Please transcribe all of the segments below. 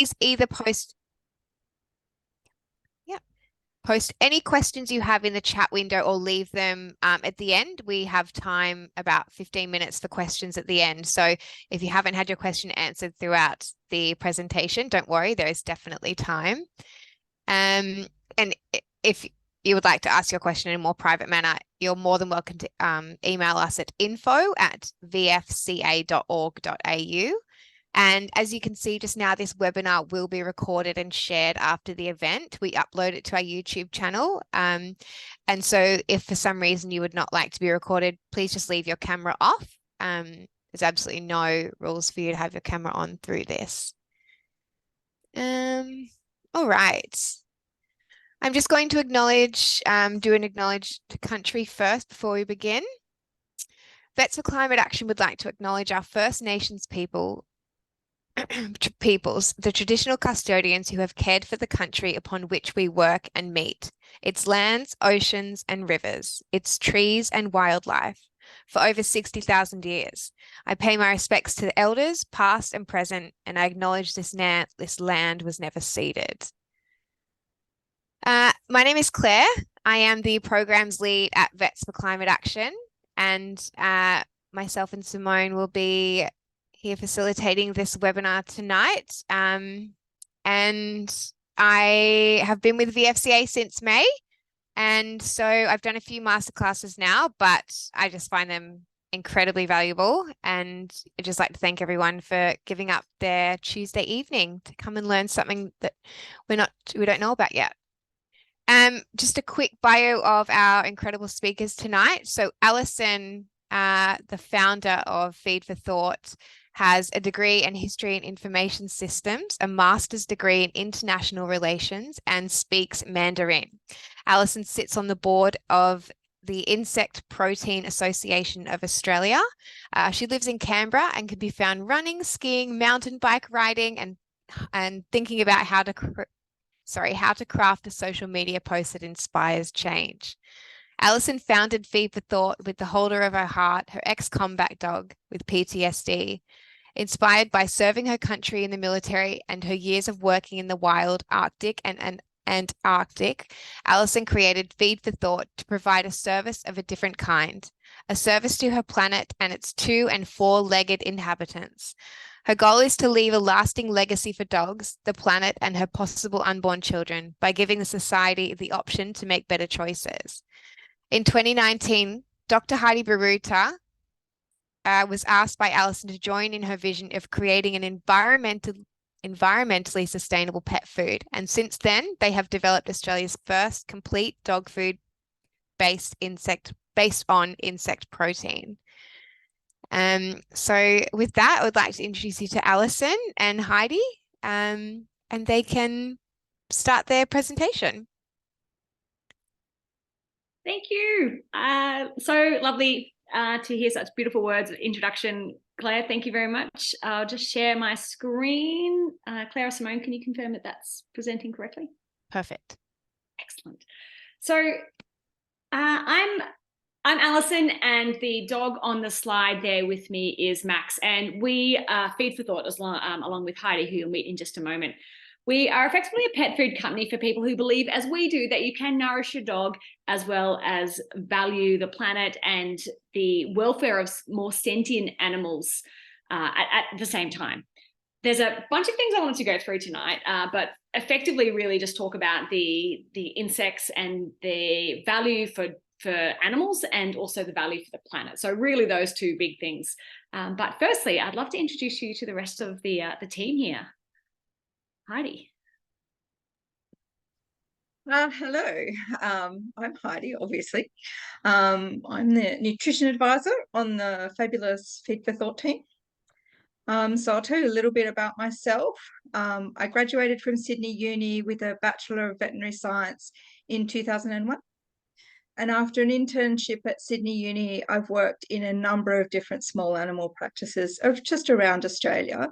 please either post any questions you have in the chat window or leave them at the end. We have time, about 15 minutes for questions at the end. So if you haven't had your question answered throughout the presentation, don't worry, there is definitely time. And if you would like to ask your question in a more private manner, you're more than welcome to email us at info@vfca.org.au. And as you can see just now, this webinar will be recorded and shared after the event. We upload it to our YouTube channel. And so if for some reason you would not like to be recorded, please just leave your camera off. There's absolutely no rules for you to have your camera on through this. All right. I'm just going to do an acknowledge to country first before we begin. Vets for Climate Action would like to acknowledge our First Nations peoples, the traditional custodians who have cared for the country upon which we work and meet, its lands, oceans, and rivers, its trees and wildlife, for over 60,000 years. I pay my respects to the elders, past and present, and I acknowledge this land was never ceded. My name is Claire. I am the programs lead at Vets for Climate Action, and myself and Simone will be here facilitating this webinar tonight. And I have been with VFCA since May. And so I've done a few masterclasses now, but I just find them incredibly valuable. And I'd just like to thank everyone for giving up their Tuesday evening to come and learn something that we don't know about yet. Just a quick bio of our incredible speakers tonight. So Alison, the founder of Feed for Thought, has a degree in History and Information Systems, a master's degree in International Relations, and speaks Mandarin. Alison sits on the board of the Insect Protein Association of Australia. She lives in Canberra and can be found running, skiing, mountain bike riding, and thinking about how to craft a social media post that inspires change. Alison founded Feed for Thought with the holder of her heart, her ex-combat dog with PTSD. Inspired by serving her country in the military and her years of working in the wild, Arctic and Antarctic, Alison created Feed for Thought to provide a service of a different kind, a service to her planet and its 2- and 4-legged inhabitants. Her goal is to leave a lasting legacy for dogs, the planet, and her possible unborn children by giving the society the option to make better choices. In 2019, Dr. Heidi Beruter was asked by Alison to join in her vision of creating an environmentally sustainable pet food. And since then, they have developed Australia's first complete dog food based on insect protein. So with that, I would like to introduce you to Alison and Heidi, and they can start their presentation. Thank you. So lovely to hear such beautiful words of introduction, Claire. Thank you very much. I'll just share my screen. Claire or Simone, can you confirm that that's presenting correctly? Perfect. Excellent. So I'm Alison, and the dog on the slide there with me is Max, and we Feed for Thought along with Heidi, who you'll meet in just a moment. We are effectively a pet food company for people who believe, as we do, that you can nourish your dog as well as value the planet and the welfare of more sentient animals at the same time. There's a bunch of things I wanted to go through tonight, but effectively really just talk about the insects and the value for animals and also the value for the planet. So really those two big things. But firstly, I'd love to introduce you to the rest of the team here. Heidi. Hello, I'm Heidi, obviously. I'm the nutrition advisor on the fabulous Feed for Thought team. So I'll tell you a little bit about myself. I graduated from Sydney Uni with a Bachelor of Veterinary Science in 2001. And after an internship at Sydney Uni, I've worked in a number of different small animal practices just around Australia.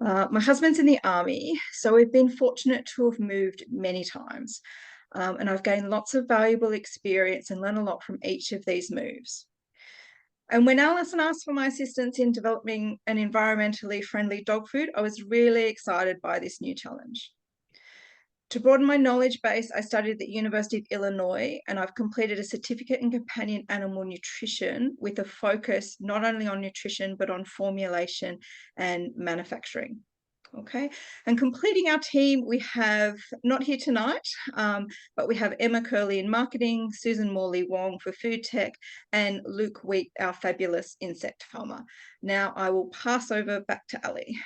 My husband's in the army, so we've been fortunate to have moved many times. And I've gained lots of valuable experience and learned a lot from each of these moves. And when Alison asked for my assistance in developing an environmentally friendly dog food, I was really excited by this new challenge. To broaden my knowledge base, I studied at the University of Illinois, and I've completed a certificate in companion animal nutrition with a focus not only on nutrition, but on formulation and manufacturing. Okay, and completing our team, we have, not here tonight, but we have Emma Curley in marketing, Susan Morley Wong for food tech, and Luke Wheat, our fabulous insect farmer. Now I will pass over back to Ali.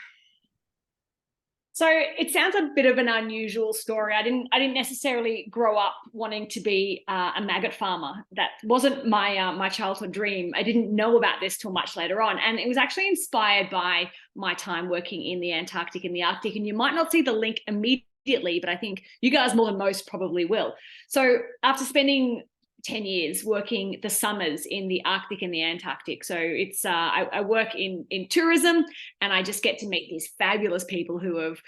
So it sounds a bit of an unusual story. I didn't necessarily grow up wanting to be a maggot farmer. That wasn't my my childhood dream. I didn't know about this till much later on, and it was actually inspired by my time working in the Antarctic and the Arctic. And you might not see the link immediately, but I think you guys more than most probably will. So after spending 10 years working the summers in the Arctic and the Antarctic. So it's I work in tourism, and I just get to meet these fabulous people who have,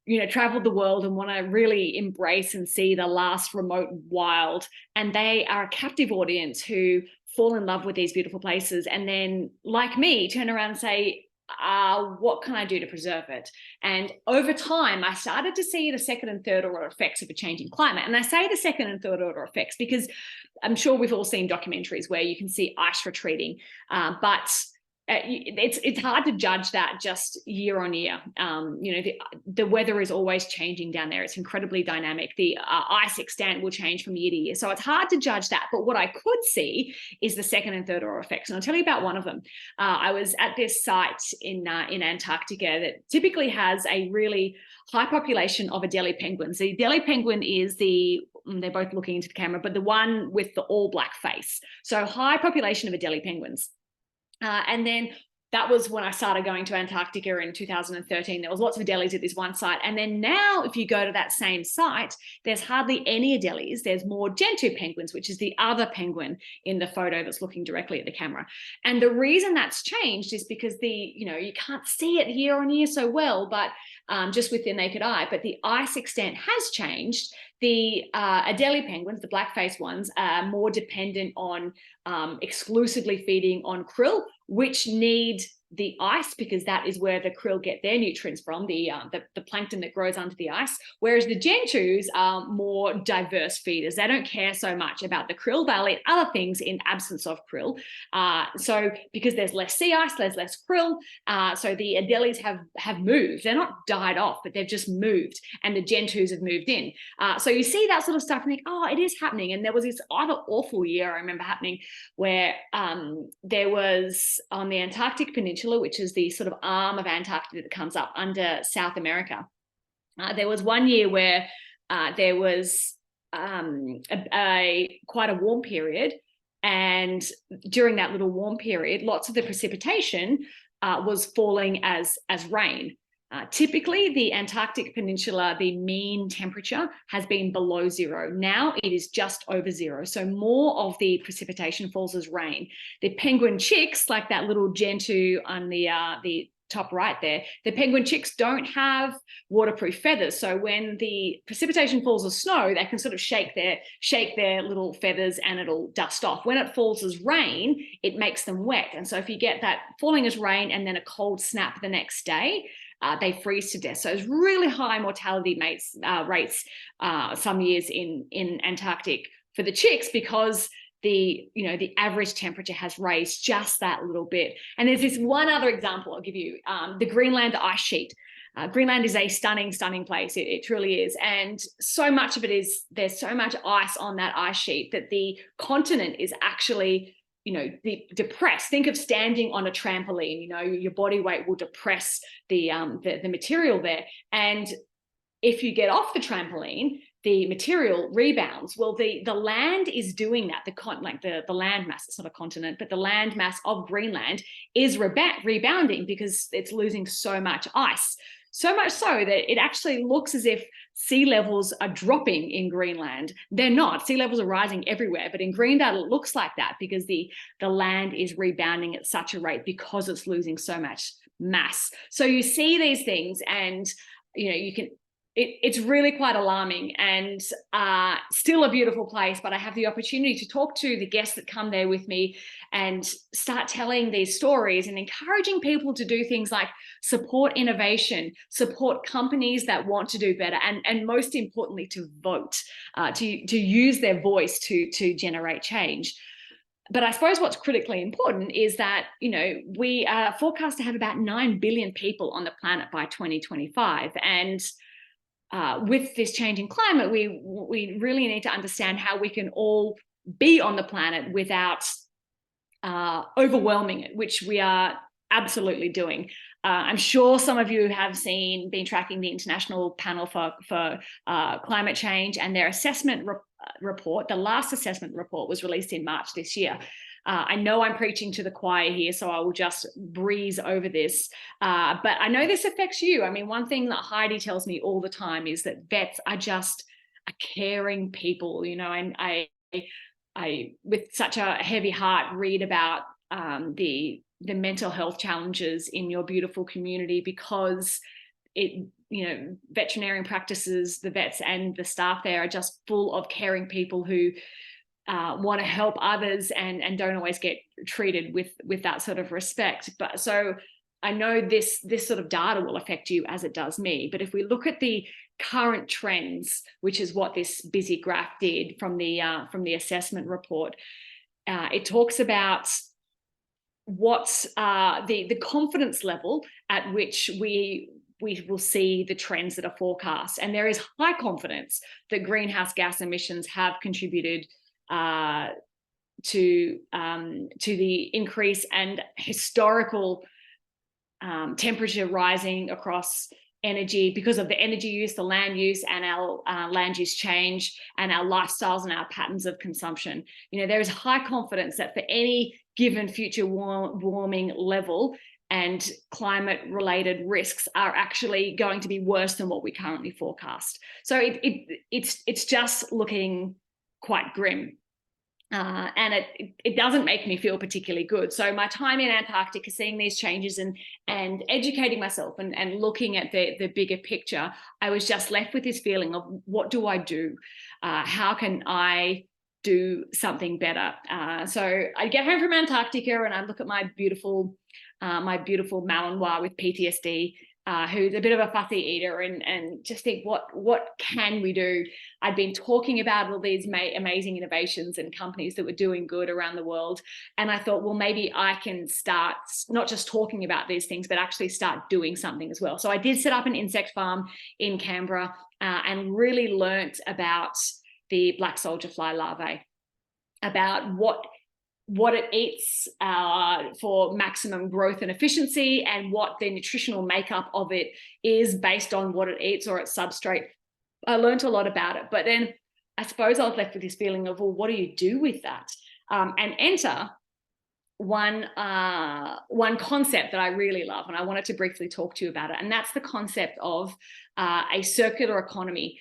you know, traveled the world and want to really embrace and see the last remote wild. And they are a captive audience who fall in love with these beautiful places. And then, like me, turn around and say, what can I do to preserve it? And over time, I started to see the second and third order effects of a changing climate. And I say the second and third order effects because I'm sure we've all seen documentaries where you can see ice retreating, but it's hard to judge that just year on year. You know, the weather is always changing down there. It's incredibly dynamic. The ice extent will change from year to year. So it's hard to judge that. But what I could see is the second and third order effects. And I'll tell you about one of them. I was at this site in Antarctica that typically has a really high population of Adelie penguins. The Adelie penguin is they're both looking into the camera, but the one with the all black face. So high population of Adelie penguins. And then that was when I started going to Antarctica in 2013. There was lots of Adelies at this one site. And then now, if you go to that same site, there's hardly any Adelies. There's more Gentoo penguins, which is the other penguin in the photo that's looking directly at the camera. And the reason that's changed is because you can't see it year on year so well, but just with the naked eye, but the ice extent has changed. The Adelie penguins, the black-faced ones, are more dependent on exclusively feeding on krill, which need the ice because that is where the krill get their nutrients from, the plankton that grows under the ice, whereas the Gentoos are more diverse feeders. They don't care so much about the krill. They'll eat other things in absence of krill. So because there's less sea ice, there's less krill. So the Adelies have moved. They're not died off, but they've just moved, and the Gentoos have moved in. So you see that sort of stuff and think, oh, it is happening. And there was this other awful year I remember happening where there was on the Antarctic Peninsula, which is the sort of arm of Antarctica that comes up under South America. There was one year where there was quite a warm period, and during that little warm period, lots of the precipitation was falling as rain. Typically, the Antarctic Peninsula, the mean temperature has been below zero. Now it is just over zero. So more of the precipitation falls as rain. The penguin chicks, like that little Gentoo on the top right there, the penguin chicks don't have waterproof feathers. So when the precipitation falls as snow, they can sort of shake their little feathers and it'll dust off. When it falls as rain, it makes them wet. And so if you get that falling as rain and then a cold snap the next day, they freeze to death. So it's really high mortality rates some years in Antarctic for the chicks because the average temperature has raised just that little bit. And there's this one other example I'll give you, the Greenland ice sheet. Greenland is a stunning, stunning place. It truly is. And so much of it is, there's so much ice on that ice sheet that the continent is actually depressed. Think of standing on a trampoline. Your body weight will depress the material there. And if you get off the trampoline, the material rebounds. Well, the land is doing that. The land mass, it's not a continent, but the land mass of Greenland is rebounding because it's losing so much ice. So much so that it actually looks as if sea levels are dropping in Greenland. They're not. Sea levels are rising everywhere, but in Greenland it looks like that because the land is rebounding at such a rate because it's losing so much mass. So you see these things, and it's really quite alarming, and still a beautiful place. But I have the opportunity to talk to the guests that come there with me and start telling these stories and encouraging people to do things like support innovation, support companies that want to do better, and most importantly, to vote, to use their voice to generate change. But I suppose what's critically important is that, you know, we are forecast to have about 9 billion people on the planet by 2025. And with this changing climate, we really need to understand how we can all be on the planet without overwhelming it, which we are absolutely doing. I'm sure some of you have been tracking the International Panel for Climate Change, and their assessment report. The last assessment report was released in March this year. I know I'm preaching to the choir here, so I will just breeze over this. But I know this affects you. I mean, one thing that Heidi tells me all the time is that vets are just a caring people, you know, and I with such a heavy heart, read about the mental health challenges in your beautiful community, because veterinarian practices, the vets and the staff there are just full of caring people who want to help others and don't always get treated with that sort of respect. But so I know this sort of data will affect you as it does me. But if we look at the current trends, which is what this busy graph did from the assessment report, it talks about what's the confidence level at which we will see the trends that are forecast. And there is high confidence that greenhouse gas emissions have contributed to the increase and historical temperature rising across energy because of the energy use, the land use, and our land use change, and our lifestyles and our patterns of consumption. You know, there is high confidence that for any given future warming level and climate related risks are actually going to be worse than what we currently forecast. So it's just looking quite grim. And it doesn't make me feel particularly good. So my time in Antarctica, seeing these changes and educating myself and looking at the bigger picture, I was just left with this feeling of, what do I do? How can I do something better? So I get home from Antarctica and I look at my beautiful Malinois with PTSD, who's a bit of a fussy eater, and just think, what can we do? I'd been talking about all these amazing innovations and companies that were doing good around the world. And I thought, well, maybe I can start not just talking about these things, but actually start doing something as well. So I did set up an insect farm in Canberra and really learnt about the black soldier fly larvae, about what it eats for maximum growth and efficiency, and what the nutritional makeup of it is based on what it eats or its substrate. I learned a lot about it, but then I suppose I was left with this feeling of, well, what do you do with that? And enter one concept that I really love, and I wanted to briefly talk to you about it, and that's the concept of a circular economy,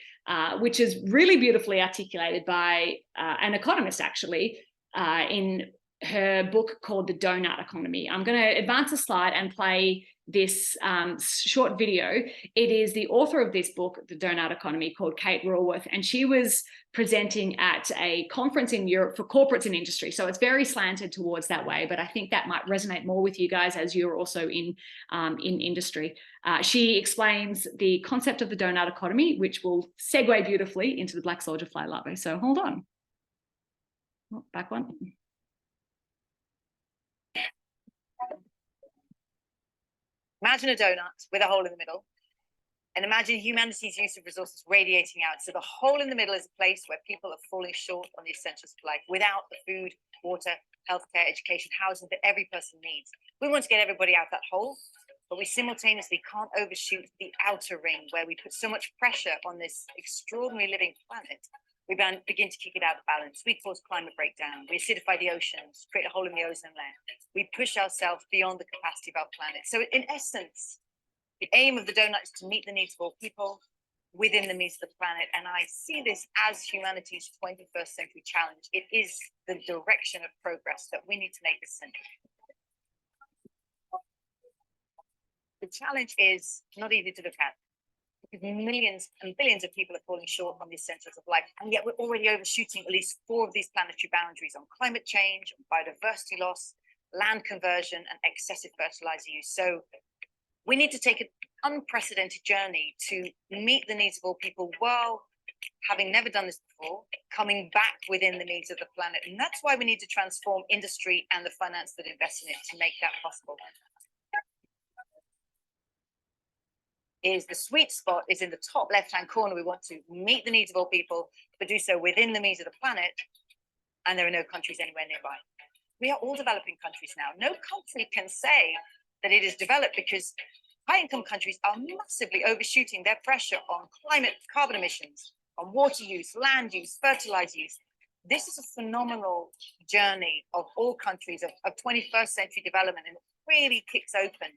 which is really beautifully articulated by an economist, actually, in her book called The Donut Economy. I'm going to advance a slide and play this short video. It is the author of this book, The Donut Economy, called Kate Raworth, and she was presenting at a conference in Europe for corporates and industry. So it's very slanted towards that way, but I think that might resonate more with you guys as you're also in industry. She explains the concept of the donut economy, which will segue beautifully into the black soldier fly larvae. So hold on. Oh, back one. Imagine a donut with a hole in the middle, and imagine humanity's use of resources radiating out. So the hole in the middle is a place where people are falling short on the essentials of life without the food, water, healthcare, education, housing that every person needs. We want to get everybody out that hole, but we simultaneously can't overshoot the outer ring where we put so much pressure on this extraordinary living planet. We begin to kick it out of balance. We cause climate breakdown. We acidify the oceans, create a hole in the ozone layer. We push ourselves beyond the capacity of our planet. So in essence, the aim of the donut is to meet the needs of all people within the needs of the planet. And I see this as humanity's 21st century challenge. It is the direction of progress that we need to make this century. The challenge is not easy to look at. because millions and billions of people are falling short on the essentials of life. And yet we're already overshooting at least 4 of these planetary boundaries on climate change, on biodiversity loss, land conversion, and excessive fertilizer use. So we need to take an unprecedented journey to meet the needs of all people while having never done this before, coming back within the needs of the planet. And that's why we need to transform industry and the finance that invests in it to make that possible. Is the sweet spot is in the top left-hand corner. We want to meet the needs of all people, but do so within the needs of the planet, and there are no countries anywhere nearby. We are all developing countries now. No country can say that it is developed because high-income countries are massively overshooting their pressure on climate, carbon emissions, on water use, land use, fertilizer use. This is a phenomenal journey of all countries of 21st century development, and it really kicks open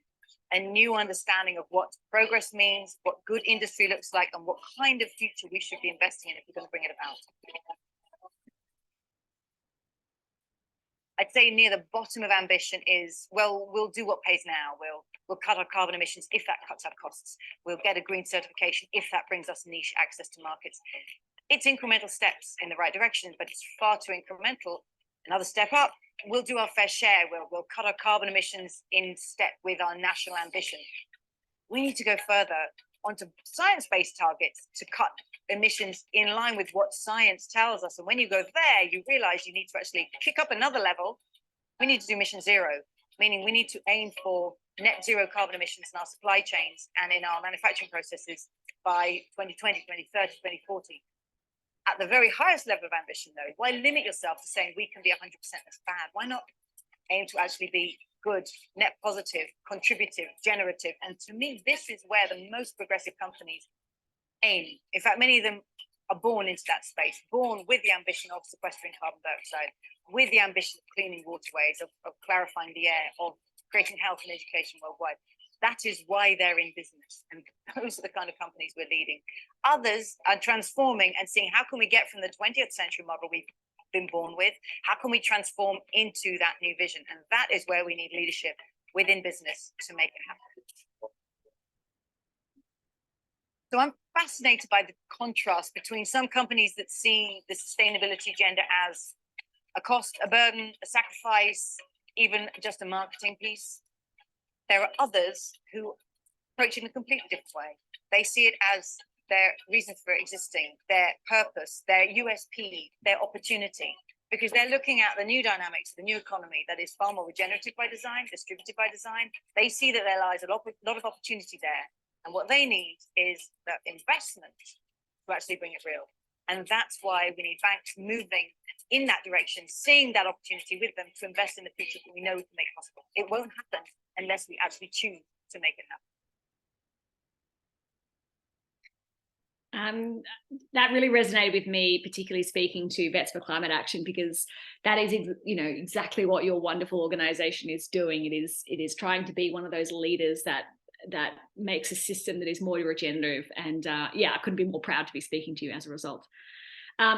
a new understanding of what progress means, what good industry looks like, and what kind of future we should be investing in if we're going to bring it about. I'd say near the bottom of ambition is, well, we'll do what pays now. We'll cut our carbon emissions if that cuts our costs. We'll get a green certification if that brings us niche access to markets. It's incremental steps in the right direction, but it's far too incremental. Another step up, we'll do our fair share. We'll cut our carbon emissions in step with our national ambition. We need to go further onto science-based targets to cut emissions in line with what science tells us. And when you go there, you realize you need to actually kick up another level. We need to do mission zero, meaning we need to aim for net zero carbon emissions in our supply chains and in our manufacturing processes by 2020, 2030, 2040. At the very highest level of ambition, though, why limit yourself to saying we can be 100% as bad? Why not aim to actually be good, net positive, contributive, generative? And to me, this is where the most progressive companies aim. In fact, many of them are born into that space, born with the ambition of sequestering carbon dioxide, with the ambition of cleaning waterways, of clarifying the air, of creating health and education worldwide. That is why they're in business. And those are the kind of companies we're leading. Others are transforming and seeing how can we get from the 20th century model we've been born with, how can we transform into that new vision? And that is where we need leadership within business to make it happen. So I'm fascinated by the contrast between some companies that see the sustainability agenda as a cost, a burden, a sacrifice, even just a marketing piece. There are others who approach it in a completely different way. They see it as their reason for existing, their purpose, their USP, their opportunity, because they're looking at the new dynamics of the new economy that is far more regenerative by design, distributed by design. They see that there lies a lot of opportunity there. And what they need is the investment to actually bring it real. And that's why we need banks moving in that direction, seeing that opportunity with them to invest in the future that we know we can make possible. It won't happen unless we actually choose to make it happen. That really resonated with me, particularly speaking to Vets for Climate Action, because that is, exactly what your wonderful organization is doing. It is trying to be one of those leaders that makes a system that is more regenerative. And I couldn't be more proud to be speaking to you as a result.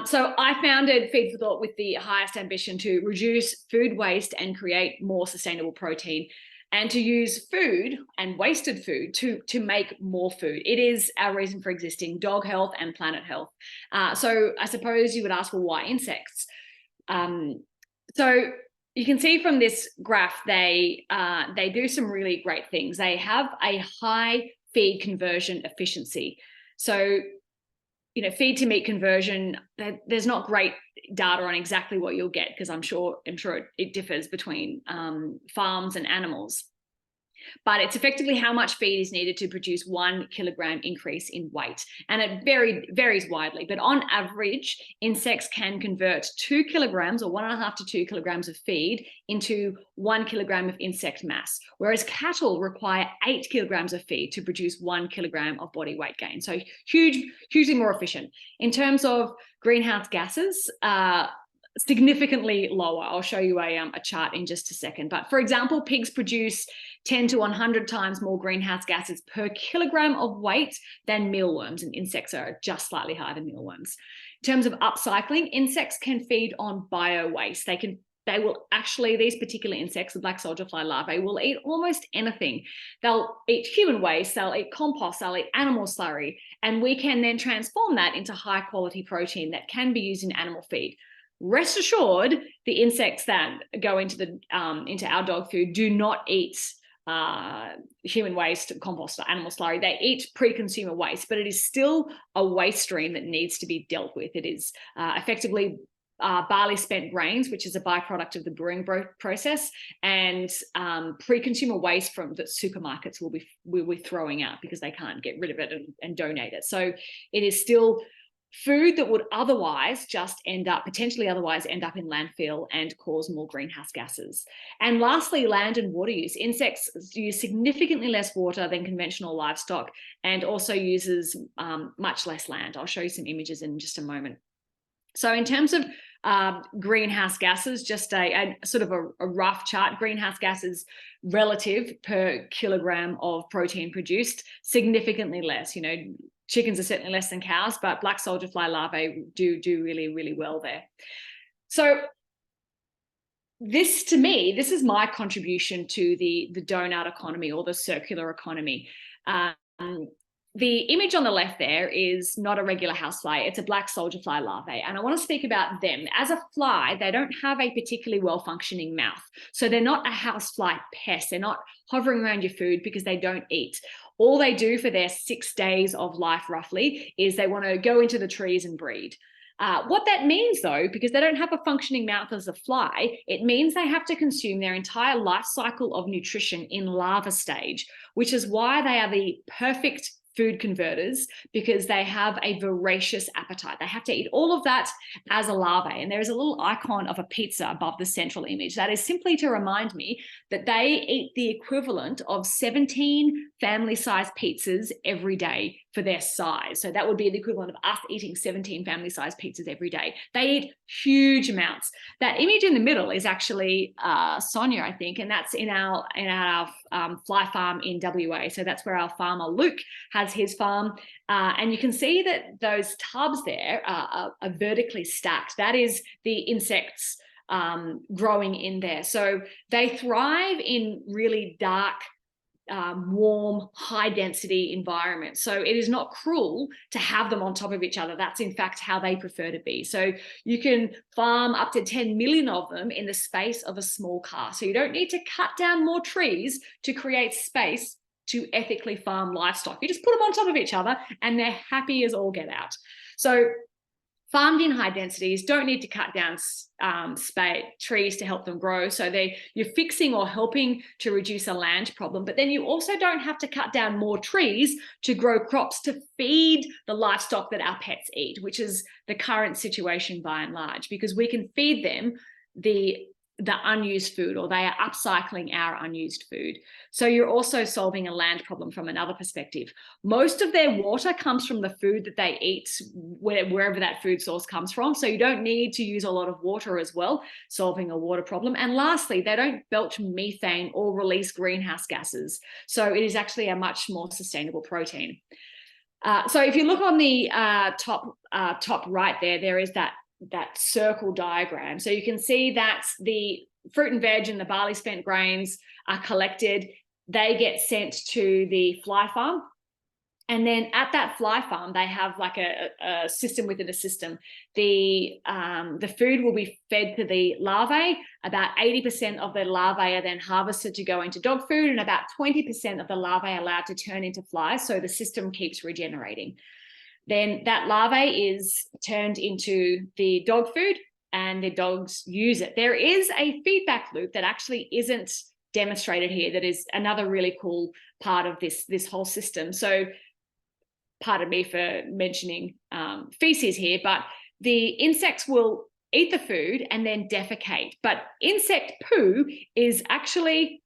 So I founded Feed for Thought with the highest ambition to reduce food waste and create more sustainable protein, and to use food and wasted food to make more food. It is our reason for existing: dog health and planet health. So I suppose you would ask, well, why insects? So you can see from this graph, they do some really great things. They have a high feed conversion efficiency. So, feed to meat conversion, there's not great data on exactly what you'll get, because I'm sure it differs between farms and animals. But it's effectively how much feed is needed to produce 1 kilogram increase in weight. And it varies widely, but on average, insects can convert 2 kilograms or 1.5 to 2 kilograms of feed into 1 kilogram of insect mass, whereas cattle require 8 kilograms of feed to produce 1 kilogram of body weight gain. So hugely more efficient. In terms of greenhouse gases, significantly lower. I'll show you a chart in just a second. But for example, pigs produce 10 to 100 times more greenhouse gases per kilogram of weight than mealworms, and insects are just slightly higher than mealworms. In terms of upcycling, insects can feed on bio waste. They can they will actually, these particular insects, the black soldier fly larvae, will eat almost anything. They'll eat human waste, they'll eat compost, they'll eat animal slurry, and we can then transform that into high quality protein that can be used in animal feed. Rest assured, the insects that go into our dog food do not eat human waste, compost, or animal slurry. They eat pre-consumer waste, but it is still a waste stream that needs to be dealt with. It is effectively barley spent grains, which is a byproduct of the brewing process, and pre-consumer waste from that supermarkets will be throwing out because they can't get rid of it and donate it. So it is still food that would potentially otherwise end up in landfill and cause more greenhouse gases. And lastly, land and water use. Insects use significantly less water than conventional livestock and also uses much less land. I'll show you some images in just a moment. So in terms of greenhouse gases, just a sort of a rough chart. Greenhouse gases relative per kilogram of protein produced, significantly less. Chickens are certainly less than cows, but black soldier fly larvae do really, really well there. So this is my contribution to the donut economy or the circular economy. The image on the left there is not a regular housefly, it's a black soldier fly larvae. And I want to speak about them. As a fly, they don't have a particularly well-functioning mouth. So they're not a housefly pest. They're not hovering around your food because they don't eat. All they do for their 6 days of life, roughly, is they want to go into the trees and breed. What that means, though, because they don't have a functioning mouth as a fly, it means they have to consume their entire life cycle of nutrition in larva stage, which is why they are the perfect food converters, because they have a voracious appetite. They have to eat all of that as a larvae. And there is a little icon of a pizza above the central image. That is simply to remind me that they eat the equivalent of 17 family-sized pizzas every day for their size. So that would be the equivalent of us eating 17 family-sized pizzas every day. They eat huge amounts. That image in the middle is actually Sonia, I think, and that's in our fly farm in WA. So that's where our farmer Luke has his farm. And you can see that those tubs there are vertically stacked. That is the insects growing in there. So they thrive in really dark, warm, high density environment. So it is not cruel to have them on top of each other. That's in fact how they prefer to be. So you can farm up to 10 million of them in the space of a small car. So you don't need to cut down more trees to create space to ethically farm livestock. You just put them on top of each other and they're happy as all get out. So farmed in high densities, don't need to cut down trees to help them grow. So you're fixing or helping to reduce a land problem, but then you also don't have to cut down more trees to grow crops to feed the livestock that our pets eat, which is the current situation by and large, because we can feed them the unused food, or they are upcycling our unused food. So you're also solving a land problem from another perspective. Most of their water comes from the food that they eat, wherever that food source comes from. So you don't need to use a lot of water as well, solving a water problem. And lastly, they don't belch methane or release greenhouse gases. So it is actually a much more sustainable protein. So if you look on the top right there is that circle diagram. So you can see that the fruit and veg and the barley spent grains are collected. They get sent to the fly farm. And then at that fly farm, they have like a system within a system. The food will be fed to the larvae. About 80% of the larvae are then harvested to go into dog food, and about 20% of the larvae are allowed to turn into flies. So the system keeps regenerating. Then that larvae is turned into the dog food and the dogs use it. There is a feedback loop that actually isn't demonstrated here. That is another really cool part of this whole system. So pardon me for mentioning feces here, but the insects will eat the food and then defecate. But insect poo is actually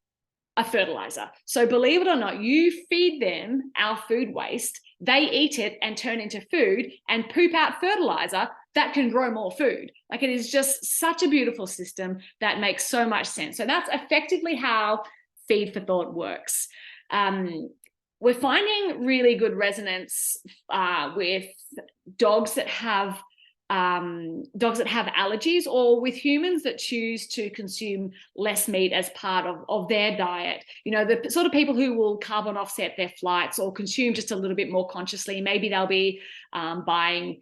a fertilizer. So believe it or not, you feed them our food waste, they eat it and turn into food and poop out fertilizer that can grow more food. Like, it is just such a beautiful system that makes so much sense. So that's effectively how Feed for Thought works. We're finding really good resonance with dogs that have dogs that have allergies, or with humans that choose to consume less meat as part of their diet. You know, the sort of people who will carbon offset their flights or consume just a little bit more consciously. Maybe they'll be buying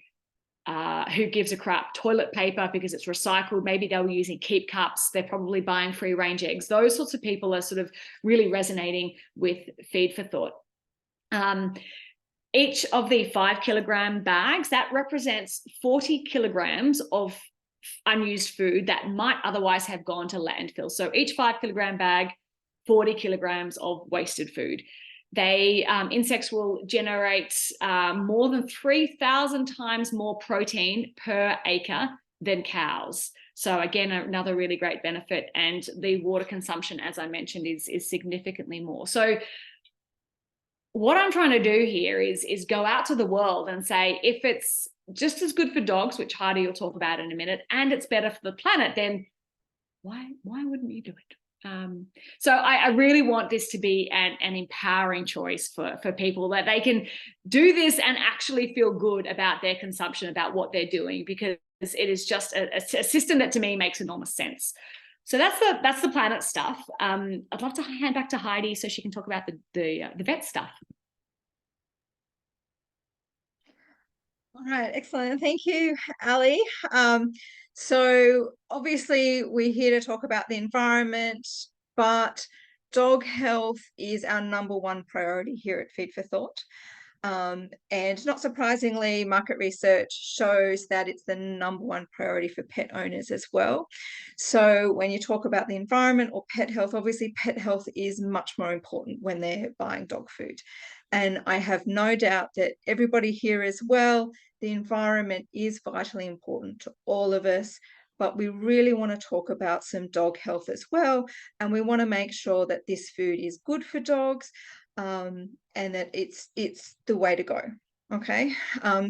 who gives a crap toilet paper because it's recycled. Maybe they'll be using keep cups. They're probably buying free range eggs. Those sorts of people are sort of really resonating with Feed for Thought. Each of the 5 kilogram bags, that represents 40 kilograms of unused food that might otherwise have gone to landfill. So each 5 kilogram bag, 40 kilograms of wasted food. Insects will generate more than 3,000 times more protein per acre than cows. So again, another really great benefit. And the water consumption, as I mentioned, is significantly more. So what I'm trying to do here is go out to the world and say, if it's just as good for dogs, which Heidi will talk about in a minute, and it's better for the planet, then why wouldn't you do it? So I really want this to be an empowering choice for people, that they can do this and actually feel good about their consumption, about what they're doing, because it is just a system that to me makes enormous sense. So that's the planet stuff. I'd love to hand back to Heidi so she can talk about the vet stuff. All right, excellent. Thank you, Ali. So obviously we're here to talk about the environment, but dog health is our #1 priority here at Feed for Thought. And not surprisingly, market research shows that it's the #1 priority for pet owners as well. So when you talk about the environment or pet health, obviously pet health is much more important when they're buying dog food. And I have no doubt that everybody here as well, the environment is vitally important to all of us, but we really want to talk about some dog health as well. And we want to make sure that this food is good for dogs, and that it's the way to go. Okay,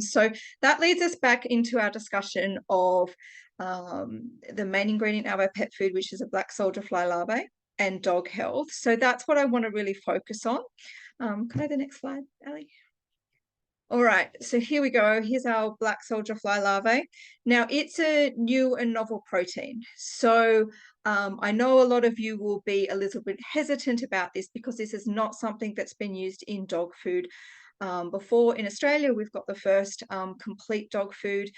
so that leads us back into our discussion of the main ingredient of our pet food, which is a black soldier fly larvae, and dog health. So that's what I want to really focus on. Can I have the next slide, Ali? All right, so here we go. Here's our black soldier fly larvae. Now, it's a new and novel protein. So I know a lot of you will be a little bit hesitant about this because this is not something that's been used in dog food before. In Australia, we've got the first complete dog food.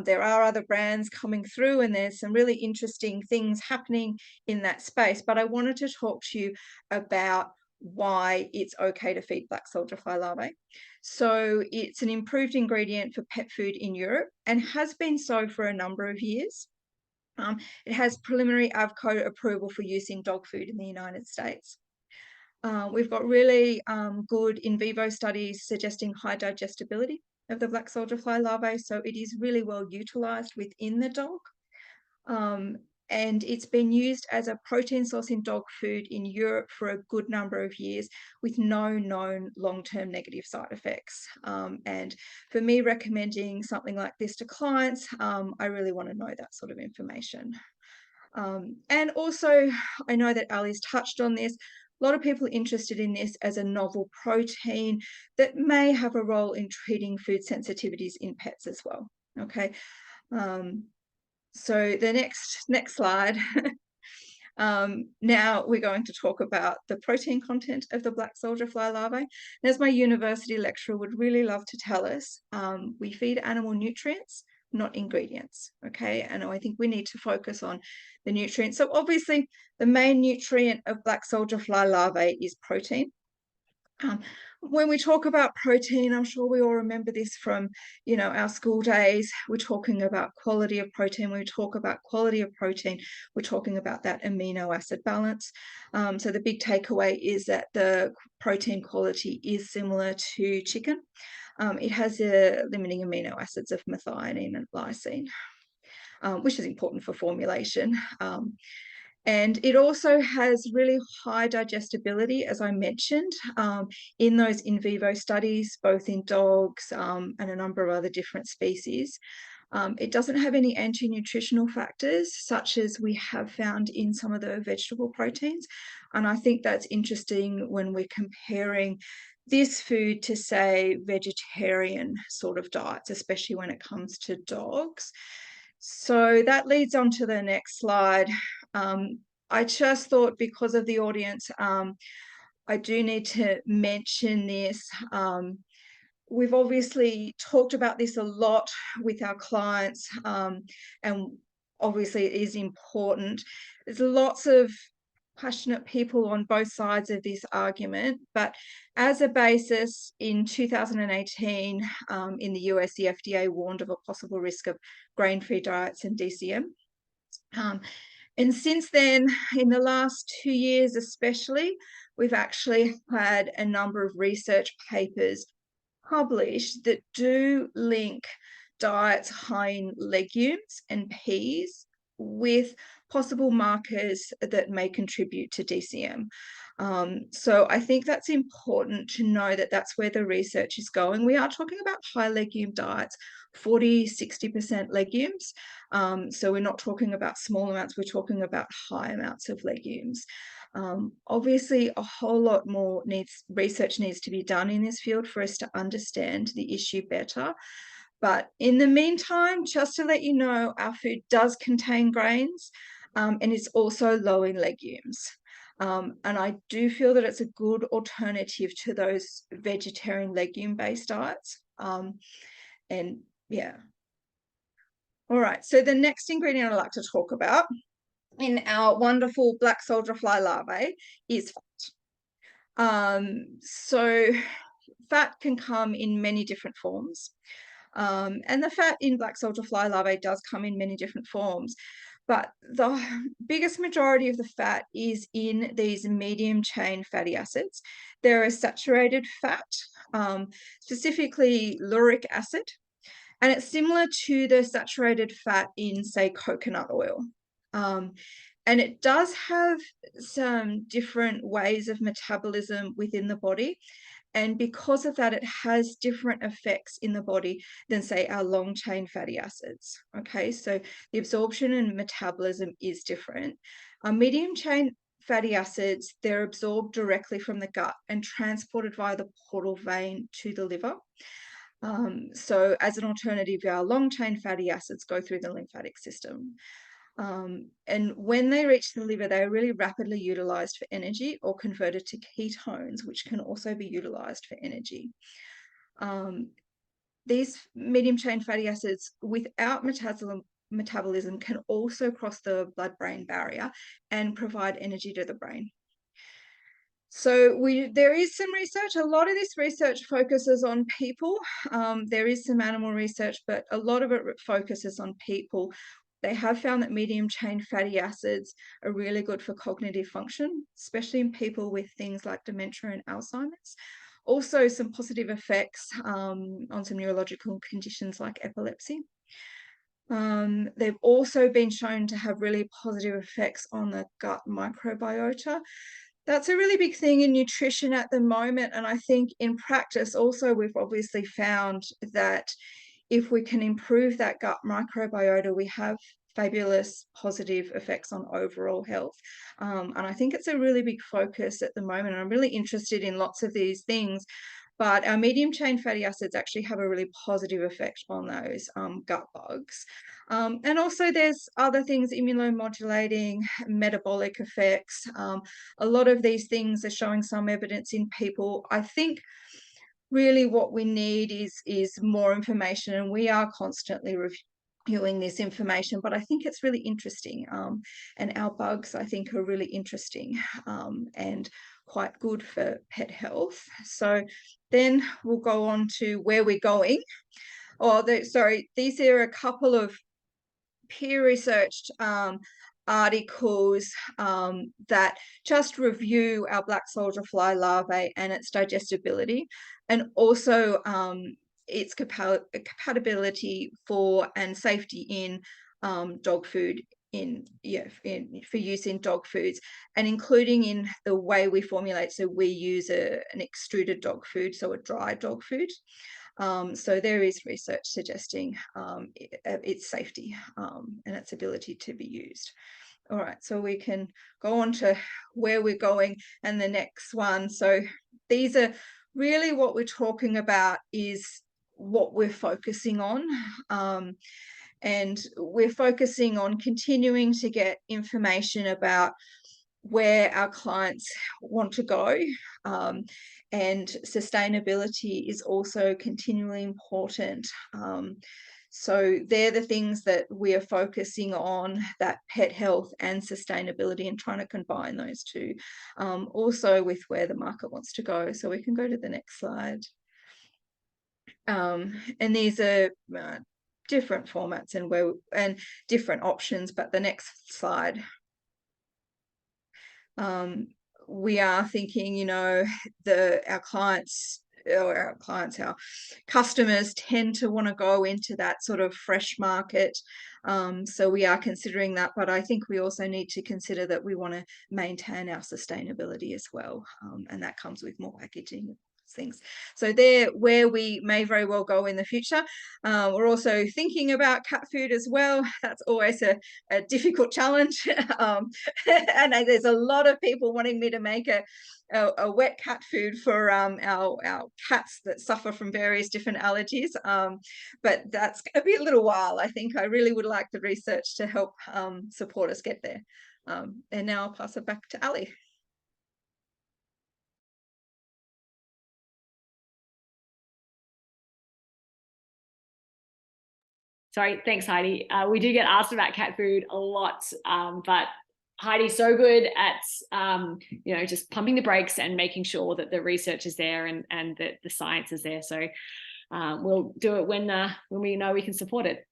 There are other brands coming through, and there's some really interesting things happening in that space. But I wanted to talk to you about why it's okay to feed black soldier fly larvae. So it's an improved ingredient for pet food in Europe and has been so for a number of years. It has preliminary AVCO approval for use in dog food in the United States. We've got really good in vivo studies suggesting high digestibility of the black soldier fly larvae, so it is really well utilised within the dog. And it's been used as a protein source in dog food in Europe for a good number of years with no known long-term negative side effects. And for me recommending something like this to clients, I really want to know that sort of information. And also, I know that Ali's touched on this, a lot of people are interested in this as a novel protein that may have a role in treating food sensitivities in pets as well. Okay. So the next slide. Now we're going to talk about the protein content of the black soldier fly larvae. And as my university lecturer would really love to tell us, we feed animal nutrients, not ingredients. Okay, and I think we need to focus on the nutrients. So obviously the main nutrient of black soldier fly larvae is protein. When we talk about protein, I'm sure we all remember this from, our school days. We're talking about quality of protein. When we talk about quality of protein, we're talking about that amino acid balance. So the big takeaway is that the protein quality is similar to chicken. It has the limiting amino acids of methionine and lysine, which is important for formulation. And it also has really high digestibility, as I mentioned, in those in vivo studies, both in dogs and a number of other different species. It doesn't have any anti-nutritional factors, such as we have found in some of the vegetable proteins. And I think that's interesting when we're comparing this food to, say, vegetarian sort of diets, especially when it comes to dogs. So that leads on to the next slide. I just thought, because of the audience, I do need to mention this. We've obviously talked about this a lot with our clients, and obviously it is important. There's lots of passionate people on both sides of this argument, but as a basis, in 2018, in the US, the FDA warned of a possible risk of grain-free diets and DCM. And since then, in the last 2 years especially, we've actually had a number of research papers published that do link diets high in legumes and peas with possible markers that may contribute to DCM. So I think that's important to know that that's where the research is going. We are talking about high legume diets, 40–60% legumes. So we're not talking about small amounts, we're talking about high amounts of legumes. Obviously, a whole lot more research needs to be done in this field for us to understand the issue better. But in the meantime, just to let you know, our food does contain grains, and it's also low in legumes. And I do feel that it's a good alternative to those vegetarian legume-based diets. And yeah. All right, so the next ingredient I'd like to talk about in our wonderful black soldier fly larvae is fat. So fat can come in many different forms. And the fat in black soldier fly larvae does come in many different forms, but the biggest majority of the fat is in these medium chain fatty acids. They're a saturated fat, specifically lauric acid, and it's similar to the saturated fat in, say, coconut oil. And it does have some different ways of metabolism within the body. And because of that, it has different effects in the body than, say, our long chain fatty acids. Okay, so the absorption and metabolism is different. Our medium chain fatty acids, they're absorbed directly from the gut and transported via the portal vein to the liver. So as an alternative, our long chain fatty acids go through the lymphatic system. And when they reach the liver, they are really rapidly utilized for energy or converted to ketones, which can also be utilized for energy. These medium chain fatty acids, without metabolism, can also cross the blood-brain barrier and provide energy to the brain. So there is some research. A lot of this research focuses on people. There is some animal research, but a lot of it focuses on people. They have found that medium chain fatty acids are really good for cognitive function, especially in people with things like dementia and Alzheimer's. Also, some positive effects on some neurological conditions like epilepsy. They've also been shown to have really positive effects on the gut microbiota. That's a really big thing in nutrition at the moment. And I think in practice also, we've obviously found that if we can improve that gut microbiota, we have fabulous positive effects on overall health. And I think it's a really big focus at the moment. I'm really interested in lots of these things, but our medium chain fatty acids actually have a really positive effect on those gut bugs. And also there's other things, immunomodulating, metabolic effects. A lot of these things are showing some evidence in people. I think really what we need is more information, and we are constantly reviewing this information, but I think it's really interesting. And our bugs, I think, are really interesting and quite good for pet health. So then we'll go on to where we're going. These are a couple of peer-researched articles that just review our black soldier fly larvae and its digestibility, and also its compatibility for and safety in dog food for use in dog foods, and including in the way we formulate. So we use an extruded dog food, so a dry dog food. So there is research suggesting its safety and its ability to be used. All right, so we can go on to where we're going and the next one. So these are really what we're talking about is what we're focusing on. And we're focusing on continuing to get information about where our clients want to go. And sustainability is also continually important. So they're the things that we are focusing on, that pet health and sustainability, and trying to combine those two, also with where the market wants to go. So we can go to the next slide. And these are different formats and different options, but the next slide. We are thinking, our customers tend to want to go into that sort of fresh market. So we are considering that, but I think we also need to consider that we want to maintain our sustainability as well. And that comes with more packaging things. So they're where we may very well go in the future. We're also thinking about cat food as well. That's always a difficult challenge. And there's a lot of people wanting me to make a wet cat food for our cats that suffer from various different allergies. But that's going to be a little while. I think I really would like the research to help support us get there. And now I'll pass it back to Ali. Sorry, thanks, Heidi. We do get asked about cat food a lot, but Heidi's so good at, just pumping the brakes and making sure that the research is there and that the science is there. So we'll do it when we know we can support it.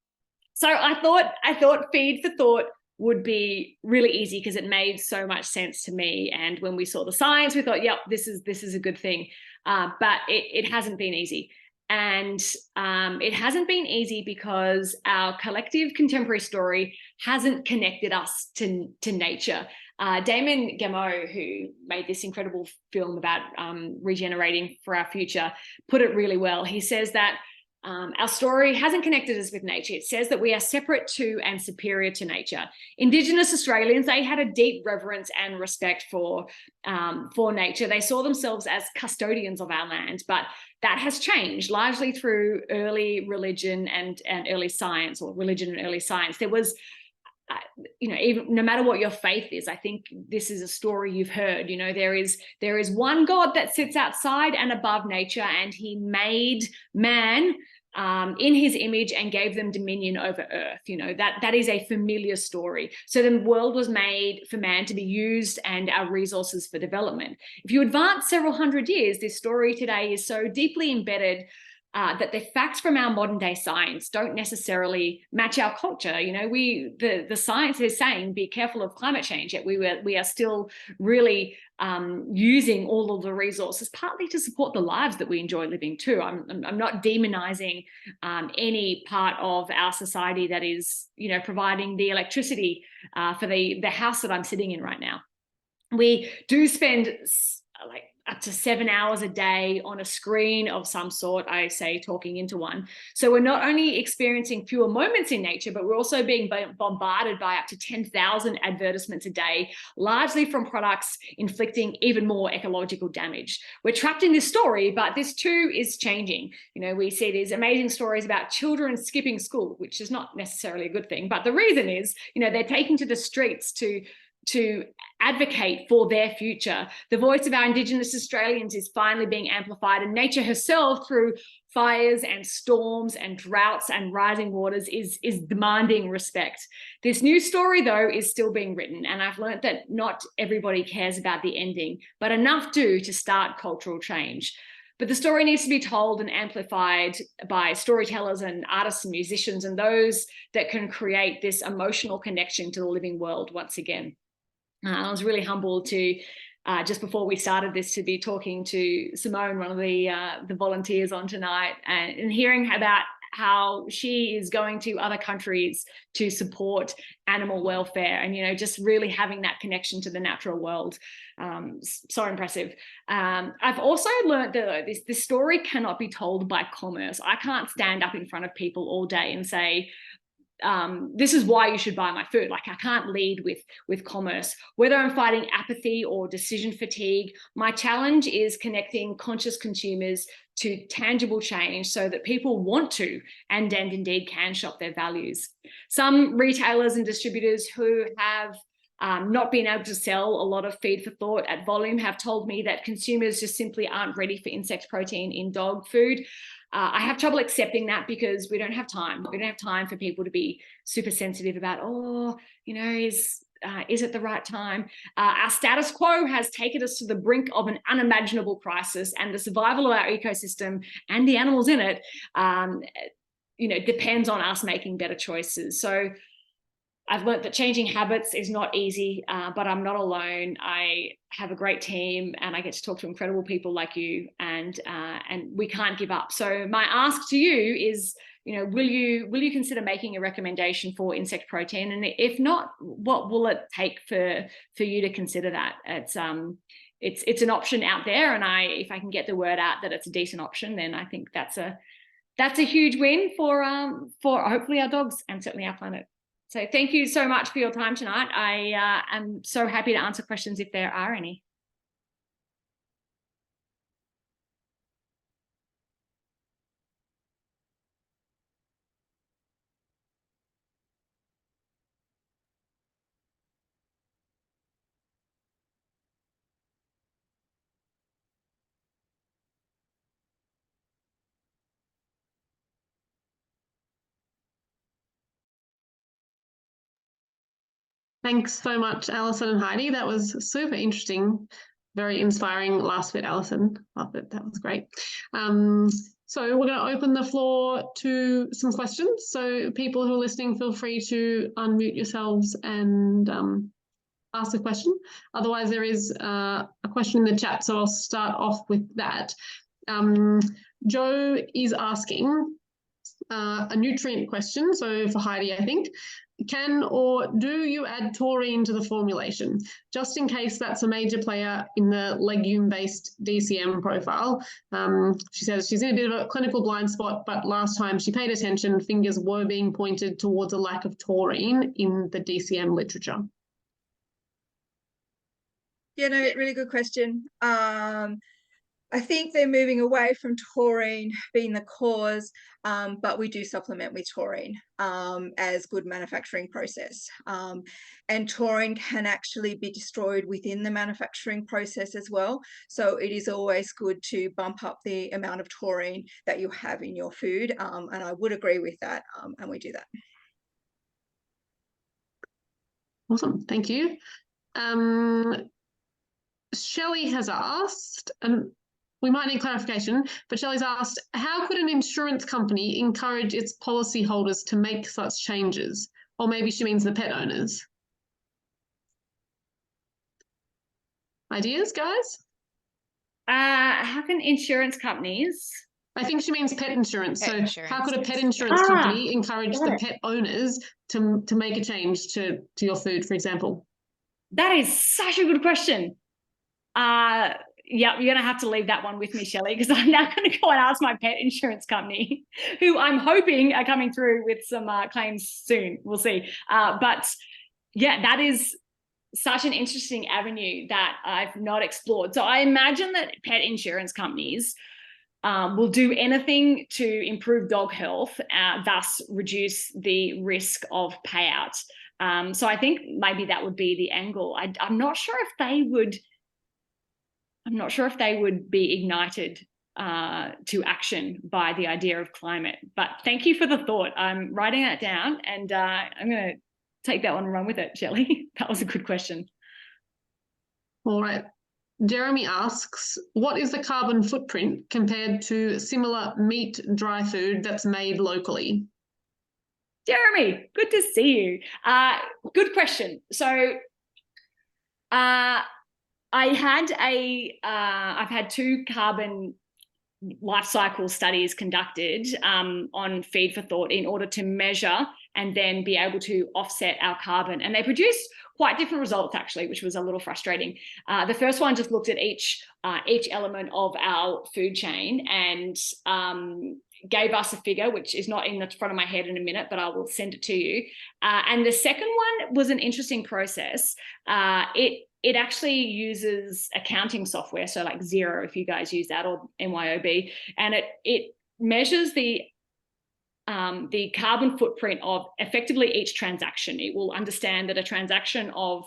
So I thought Feed for Thought would be really easy because it made so much sense to me. And when we saw the science, we thought, yep, this is a good thing. But it hasn't been easy. And it hasn't been easy because our collective contemporary story hasn't connected us to nature. Damon Gameau, who made this incredible film about regenerating for our future, put it really well. He says that our story hasn't connected us with nature. It says that we are separate to and superior to nature. Indigenous Australians, they had a deep reverence and respect for nature. They saw themselves as custodians of our land, but that has changed largely through early religion and early science, or religion and early science. There was, even no matter what your faith is, I think this is a story you've heard. There is one God that sits outside and above nature, and he made man in his image and gave them dominion over earth. That is a familiar story. So the world was made for man to be used and our resources for development. If you advance several hundred years, this story today is so deeply embedded that the facts from our modern day science don't necessarily match our culture. The science is saying be careful of climate change, yet we are still really using all of the resources partly to support the lives that we enjoy living too. I'm not demonizing any part of our society that is providing the electricity for the house that I'm sitting in right now. We do spend up to 7 hours a day on a screen of some sort, I say, talking into one. So we're not only experiencing fewer moments in nature, but we're also being bombarded by up to 10,000 advertisements a day, largely from products inflicting even more ecological damage. We're trapped in this story, but this too is changing. We see these amazing stories about children skipping school, which is not necessarily a good thing, but the reason is, they're taking to the streets to advocate for their future. The voice of our Indigenous Australians is finally being amplified, and nature herself, through fires and storms and droughts and rising waters, is demanding respect. This new story, though, is still being written, and I've learned that not everybody cares about the ending, but enough do to start cultural change. But the story needs to be told and amplified by storytellers and artists and musicians, and those that can create this emotional connection to the living world once again. I was really humbled to, just before we started this, to be talking to Simone, one of the volunteers on tonight, and hearing about how she is going to other countries to support animal welfare, and just really having that connection to the natural world. So impressive. I've also learned that this story cannot be told by commerce. I can't stand up in front of people all day and say, this is why you should buy my food. Like, I can't lead with commerce. Whether I'm fighting apathy or decision fatigue, my challenge is connecting conscious consumers to tangible change so that people want to and indeed can shop their values. Some retailers and distributors who have not been able to sell a lot of feed for thought at volume have told me that consumers just simply aren't ready for insect protein in dog food. I have trouble accepting that because we don't have time. We don't have time for people to be super sensitive about, is it the right time? Our status quo has taken us to the brink of an unimaginable crisis, and the survival of our ecosystem and the animals in it, depends on us making better choices. So I've learned that changing habits is not easy, but I'm not alone. I have a great team, and I get to talk to incredible people like you, and we can't give up. So my ask to you is, will you consider making a recommendation for insect protein? And if not, what will it take for you to consider that? It's an option out there, and if I can get the word out that it's a decent option, then I think that's a huge win for hopefully our dogs and certainly our planet. So thank you so much for your time tonight. I am so happy to answer questions if there are any. Thanks so much, Alison and Heidi. That was super interesting, very inspiring last bit, Alison. Loved it. That was great. So we're going to open the floor to some questions. So people who are listening, feel free to unmute yourselves and ask a question. Otherwise, there is a question in the chat, so I'll start off with that. Joe is asking a nutrient question, so for Heidi, I think. Can or do you add taurine to the formulation, just in case that's a major player in the legume-based DCM profile? She says she's in a bit of a clinical blind spot, but last time she paid attention, fingers were being pointed towards a lack of taurine in the DCM literature. Yeah, no, really good question. I think they're moving away from taurine being the cause, but we do supplement with taurine as good manufacturing process. And taurine can actually be destroyed within the manufacturing process as well. So it is always good to bump up the amount of taurine that you have in your food. And I would agree with that, and we do that. Awesome, thank you. Shelley has asked, and we might need clarification, but Shelley's asked, how could an insurance company encourage its policyholders to make such changes? Or maybe she means the pet owners. Ideas, guys? How can insurance companies? I think she means pet insurance. Pet insurance. How could a pet insurance company encourage the pet owners to make a change to your food, for example? That is such a good question. Yeah, you're going to have to leave that one with me, Shelley, because I'm now going to go and ask my pet insurance company, who I'm hoping are coming through with some claims soon. We'll see. But yeah, that is such an interesting avenue that I've not explored. So I imagine that pet insurance companies will do anything to improve dog health, thus reduce the risk of payout. So I think maybe that would be the angle. I'm not sure if they would be ignited to action by the idea of climate. But thank you for the thought. I'm writing that down, and I'm going to take that one and run with it, Shelley. That was a good question. All right. Jeremy asks, what is the carbon footprint compared to similar meat dry food that's made locally? Jeremy, good to see you. Good question. So I've had 2 carbon life cycle studies conducted on Feed for Thought in order to measure and then be able to offset our carbon. And they produced quite different results, actually, which was a little frustrating. The first one just looked at each element of our food chain, and gave us a figure, which is not in the front of my head in a minute, but I will send it to you. And the second one was an interesting process. It actually uses accounting software, so like Xero, if you guys use that, or MYOB, and it measures the carbon footprint of effectively each transaction. It will understand that a transaction of,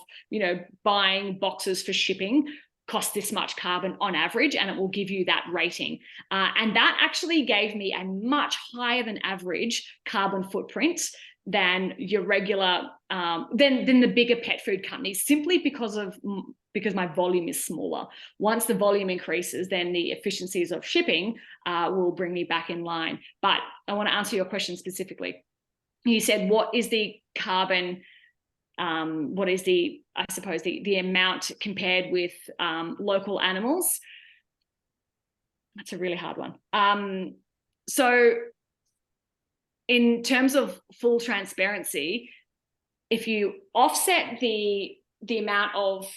buying boxes for shipping costs this much carbon on average, and it will give you that rating. And that actually gave me a much higher than average carbon footprint than your regular, than the bigger pet food companies, simply because my volume is smaller. Once the volume increases, then the efficiencies of shipping will bring me back in line. But I want to answer your question specifically. You said, what is the carbon, what is the amount compared with local animals? That's a really hard one. So in terms of full transparency, if you offset the amount of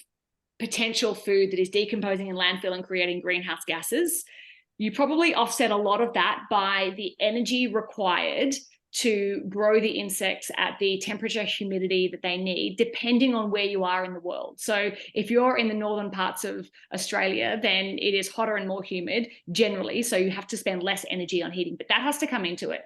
potential food that is decomposing in landfill and creating greenhouse gases, you probably offset a lot of that by the energy required to grow the insects at the temperature, humidity that they need, depending on where you are in the world. So if you're in the northern parts of Australia, then it is hotter and more humid generally, so you have to spend less energy on heating, but that has to come into it.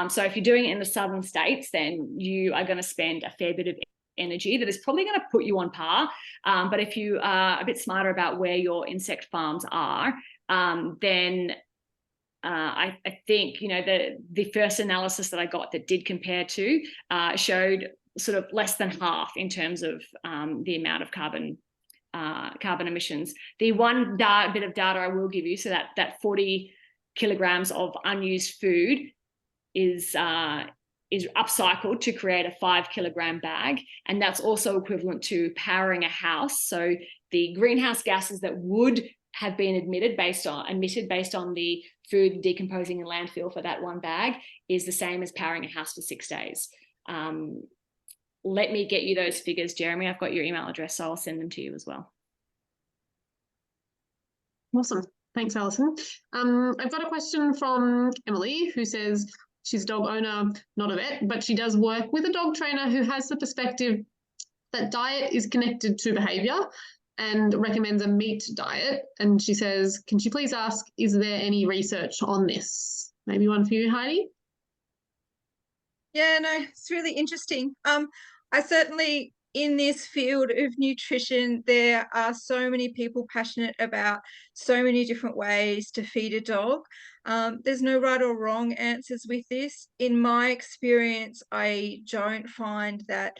So if you're doing it in the southern states, then you are going to spend a fair bit of energy that is probably going to put you on par. But if you are a bit smarter about where your insect farms are, then I think, the first analysis that I got that did compare to showed sort of less than half in terms of the amount of carbon emissions. The one bit of data I will give you, so that 40 kilograms of unused food is upcycled to create a 5 kilogram bag, and that's also equivalent to powering a house. So the greenhouse gases that would have been emitted based on the food decomposing in landfill for that one bag is the same as powering a house for 6 days. Let me get you those figures, Jeremy. I've got your email address, so I'll send them to you as well. Awesome. Thanks, Alison. I've got a question from Emily, who says she's a dog owner, not a vet, but she does work with a dog trainer who has the perspective that diet is connected to behaviour and recommends a meat diet. And she says, can she please ask, is there any research on this? Maybe one for you, Heidi? Yeah, no, it's really interesting. I certainly, in this field of nutrition, there are so many people passionate about so many different ways to feed a dog. There's no right or wrong answers with this. In my experience, I don't find that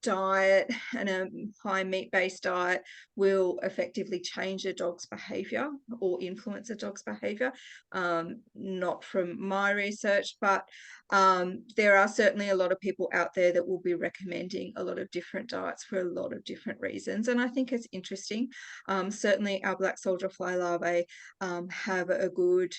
diet and a high meat-based diet will effectively change a dog's behavior or influence a dog's behavior. Not from my research, but there are certainly a lot of people out there that will be recommending a lot of different diets for a lot of different reasons, and I think it's interesting. Certainly our black soldier fly larvae have a good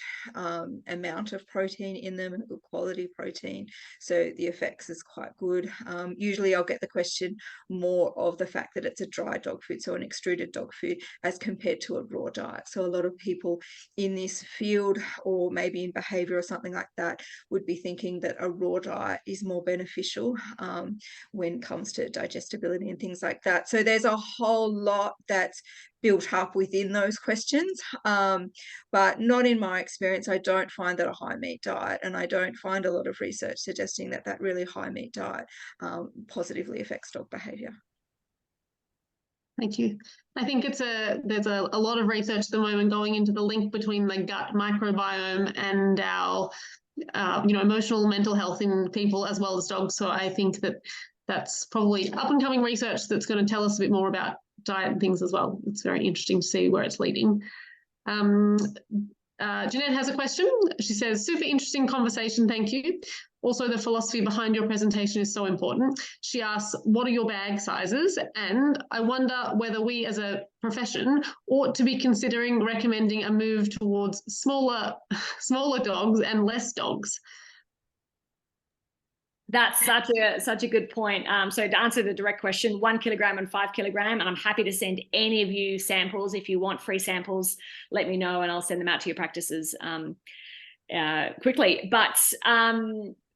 amount of protein in them, and a good quality protein, so the effects is quite good. Usually I'll get the question more of the fact that it's a dry dog food, so an extruded dog food, as compared to a raw diet. So a lot of people in this field, or maybe in behavior or something like that, would be thinking that a raw diet is more beneficial when it comes to digestibility and things like that. So there's a whole lot that's built up within those questions, but not in my experience. I don't find that a high meat diet, and I don't find a lot of research suggesting that that really high meat diet positively affects dog behavior. Thank you. I think there's a lot of research at the moment going into the link between the gut microbiome and our emotional mental health in people as well as dogs. So I think that's probably up and coming research that's going to tell us a bit more about diet and things as well. It's very interesting to see where it's leading. Jeanette has a question. She says, super interesting conversation, thank you. Also, the philosophy behind your presentation is so important. She asks, what are your bag sizes? And I wonder whether we as a profession ought to be considering recommending a move towards smaller dogs and less dogs. That's such a good point. So to answer the direct question, 1 kilogram and 5 kilogram, and I'm happy to send any of you samples. If you want free samples, let me know and I'll send them out to your practices. quickly. But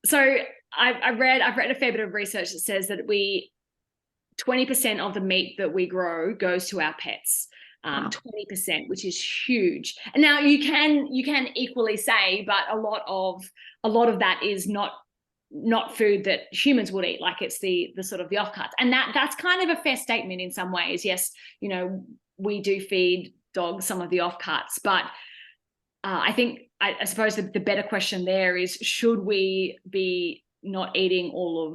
so I've read a fair bit of research that says that 20% of the meat that we grow goes to our pets. 20%, which is huge. And now you can equally say, but a lot of that is not food that humans would eat, like it's the sort of the offcuts. And that's kind of a fair statement in some ways. Yes, you know, we do feed dogs some of the offcuts, but I think I suppose the better question there is, should we be not eating all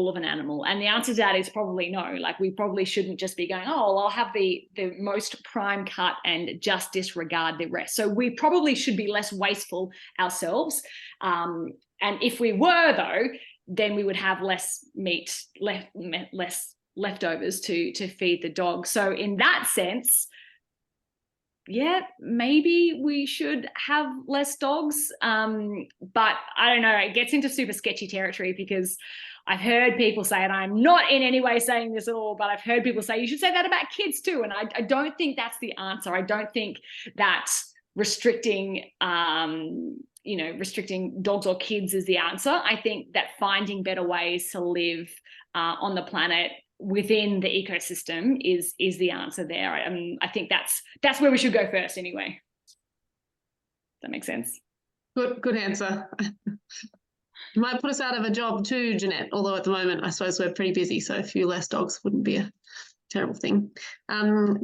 of an animal? And the answer to that is probably no. Like, we probably shouldn't just be going, oh, well, I'll have the most prime cut and just disregard the rest. So we probably should be less wasteful ourselves. And if we were, though, then we would have less meat, less leftovers to feed the dog. So in that sense, yeah, maybe we should have less dogs. But I don't know, it gets into super sketchy territory, because I've heard people say, and I'm not in any way saying this at all, but I've heard people say you should say that about kids too. And I don't think that's the answer. I don't think that restricting dogs or kids is the answer. I think that finding better ways to live on the planet within the ecosystem is the answer there. I think that's where we should go first anyway. Does that make sense? Good answer. You might put us out of a job too, Jeanette, although at the moment I suppose we're pretty busy, so a few less dogs wouldn't be a terrible thing.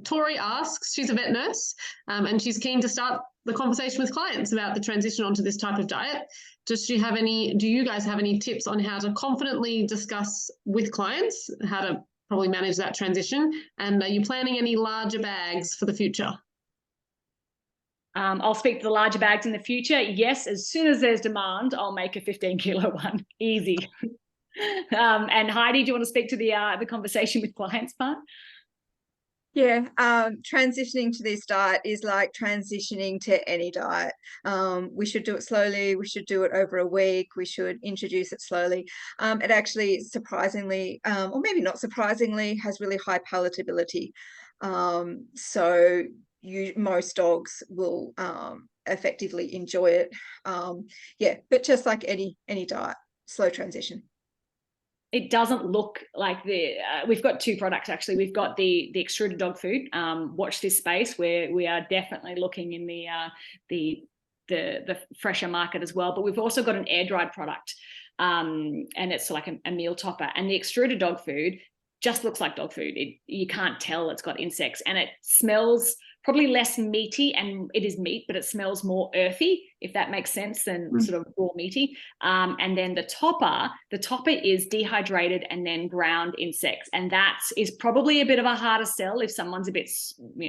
Tori asks, she's a vet nurse, and she's keen to start the conversation with clients about the transition onto this type of diet. Do you guys have any tips on how to confidently discuss with clients how to probably manage that transition? And are you planning any larger bags for the future? I'll speak to the larger bags in the future. Yes, as soon as there's demand, I'll make a 15-kilo one. Easy. And Heidi, do you want to speak to the conversation with clients part? Yeah, transitioning to this diet is like transitioning to any diet. We should do it slowly. We should do it over a week. We should introduce it slowly. It actually, surprisingly, or maybe not surprisingly, has really high palatability. So most dogs will effectively enjoy it. Yeah, but just like any diet, slow transition. It doesn't look like we've got two products actually. We've got the extruded dog food. Watch this space, where we are definitely looking in the fresher market as well. But we've also got an air dried product, and it's like a meal topper. And the extruded dog food just looks like dog food. You can't tell it's got insects, and it smells probably less meaty, and it is meat, but it smells more earthy, if that makes sense, than sort of raw meaty. And then the topper is dehydrated and then ground insects. And that is probably a bit of a harder sell if someone's a bit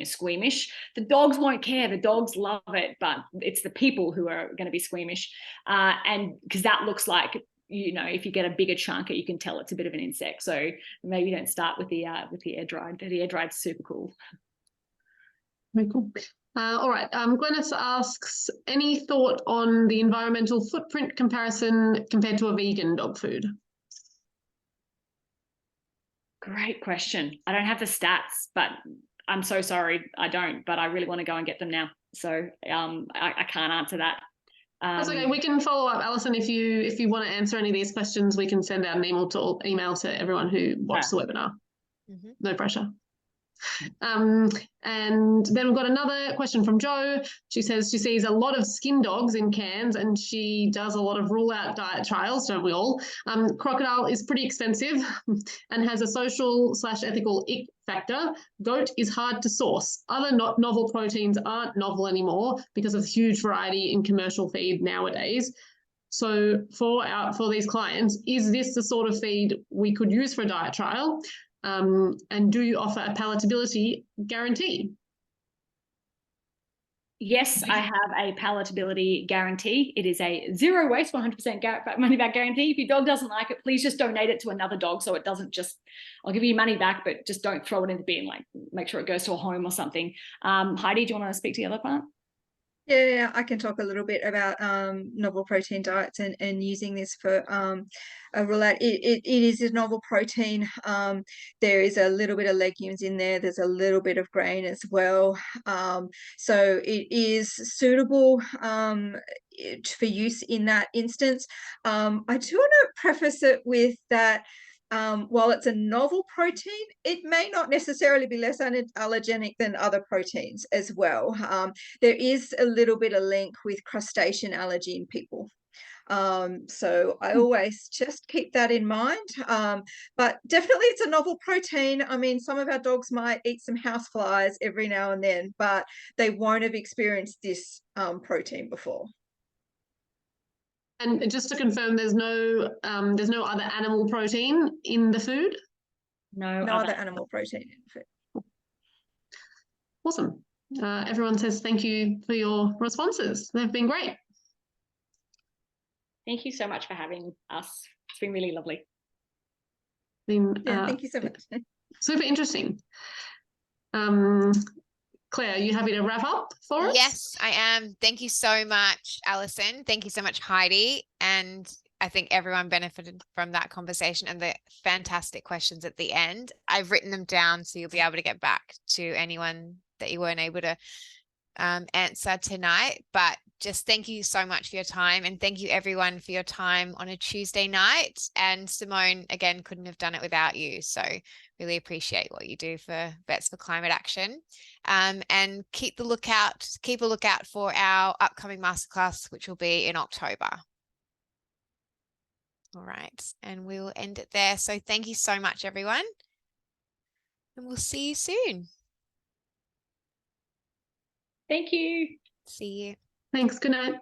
squeamish. The dogs won't care. The dogs love it, but it's the people who are going to be squeamish. And because that looks like, if you get a bigger chunker, you can tell it's a bit of an insect. So maybe don't start with the air dried. The air dried's super cool. Very cool. All right. Glennis asks, any thought on the environmental footprint comparison compared to a vegan dog food? Great question. I don't have the stats, but I'm so sorry I don't, but I really want to go and get them now. So I can't answer that. That's okay. We can follow up, Alison, if you want to answer any of these questions. We can send out an email to everyone who watched the webinar. Mm-hmm. No pressure. And then we've got another question from Jo. She says she sees a lot of skin dogs in Cairns, and she does a lot of rule-out diet trials, don't we all? Crocodile is pretty expensive and has a social/ethical ick factor. Goat is hard to source. Other novel proteins aren't novel anymore because of the huge variety in commercial feed nowadays. So for these clients, is this the sort of feed we could use for a diet trial? And do you offer a palatability guarantee? Yes, I have a palatability guarantee. It is a zero waste, 100% money back guarantee. If your dog doesn't like it, please just donate it to another dog, so it doesn't just, I'll give you your money back, but just don't throw it in the bin. Like, make sure it goes to a home or something. Heidi, do you want to speak to the other part? Yeah, I can talk a little bit about novel protein diets and using this for a roulette. It is a novel protein. There is a little bit of legumes in there. There's a little bit of grain as well. So it is suitable for use in that instance. I do want to preface it with that. While it's a novel protein, it may not necessarily be less allergenic than other proteins as well. There is a little bit of link with crustacean allergy in people. So I always just keep that in mind. But definitely it's a novel protein. I mean, some of our dogs might eat some house flies every now and then, but they won't have experienced this protein before. And just to confirm, there's no other animal protein in the food? No other animal protein in the food. Awesome. Everyone says thank you for your responses. They've been great. Thank you so much for having us. It's been really lovely. Thank you so much. Super interesting. Claire, are you happy to wrap up for us? Yes, I am. Thank you so much, Alison. Thank you so much, Heidi. And I think everyone benefited from that conversation and the fantastic questions at the end. I've written them down so you'll be able to get back to anyone that you weren't able to answer tonight. But just thank you so much for your time, and thank you everyone for your time on a Tuesday night. And Simone, again, couldn't have done it without you. So really appreciate what you do for Vets for Climate Action. And keep a lookout for our upcoming masterclass, which will be in October. All right, and we'll end it there. So thank you so much, everyone, and we'll see you soon. Thank you. See you. Thanks. Good night.